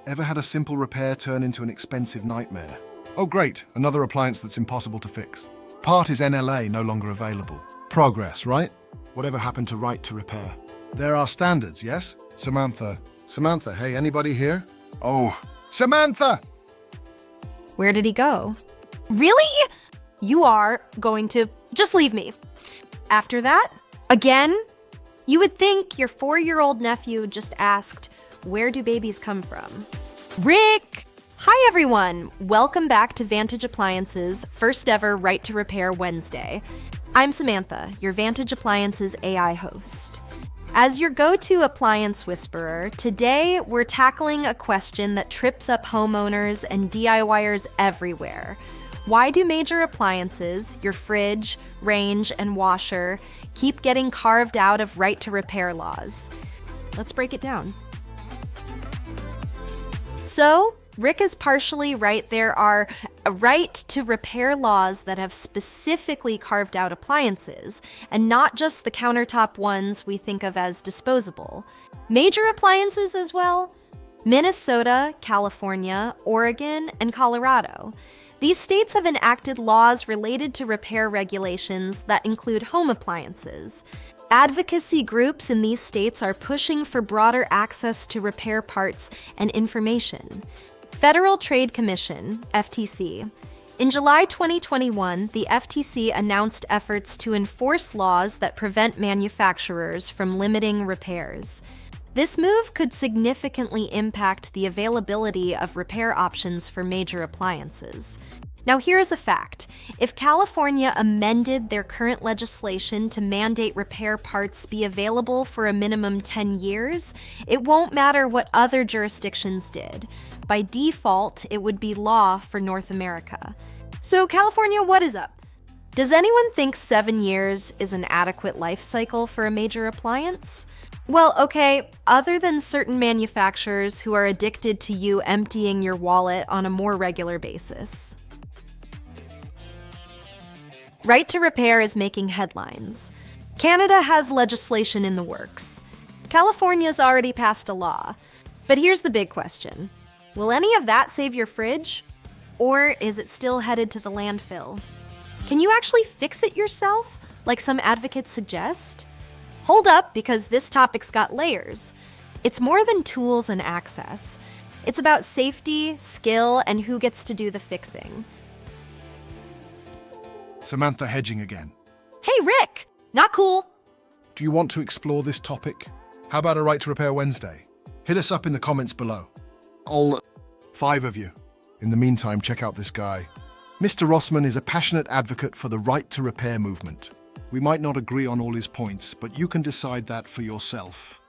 Ever had a simple repair turn into an expensive nightmare? Oh great, another appliance that's impossible to fix. Part is NLA, no longer available. Progress, right? Whatever happened to right to repair? There are standards, yes? Samantha, hey, anybody here? Oh, Samantha! Where did he go? Really? You are going to just leave me. After that? Again? You would think your 4-year-old nephew just asked, where do babies come from? Rick! Hi everyone! Welcome back to Vantage Appliances' first ever Right to Repair Wednesday. I'm Samantha, your Vantage Appliances AI host. As your go-to appliance whisperer, today we're tackling a question that trips up homeowners and DIYers everywhere. Why do major appliances, your fridge, range, and washer, keep getting carved out of right to repair laws? Let's break it down. So, Rick is partially right. There are right to repair laws that have specifically carved out appliances, and not just the countertop ones we think of as disposable. Major appliances as well: Minnesota, California, Oregon, and Colorado. These states have enacted laws related to repair regulations that include home appliances. Advocacy groups in these states are pushing for broader access to repair parts and information. Federal Trade Commission, FTC. In July 2021, the FTC announced efforts to enforce laws that prevent manufacturers from limiting repairs. This move could significantly impact the availability of repair options for major appliances. Now here's a fact. If California amended their current legislation to mandate repair parts be available for a minimum 10 years, it won't matter what other jurisdictions did. By default, it would be law for North America. So California, what is up? Does anyone think 7 years is an adequate life cycle for a major appliance? Well, okay, other than certain manufacturers who are addicted to you emptying your wallet on a more regular basis. Right to repair is making headlines. Canada has legislation in the works. California's already passed a law. But here's the big question. Will any of that save your fridge? Or is it still headed to the landfill? Can you actually fix it yourself, like some advocates suggest? Hold up, because this topic's got layers. It's more than tools and access. It's about safety, skill, and who gets to do the fixing. Samantha hedging again. Hey, Rick! Not cool! Do you want to explore this topic? How about a Right to Repair Wednesday? Hit us up in the comments below. All 5 of you. In the meantime, check out this guy. Mr. Rossman is a passionate advocate for the right to repair movement. We might not agree on all his points, but you can decide that for yourself.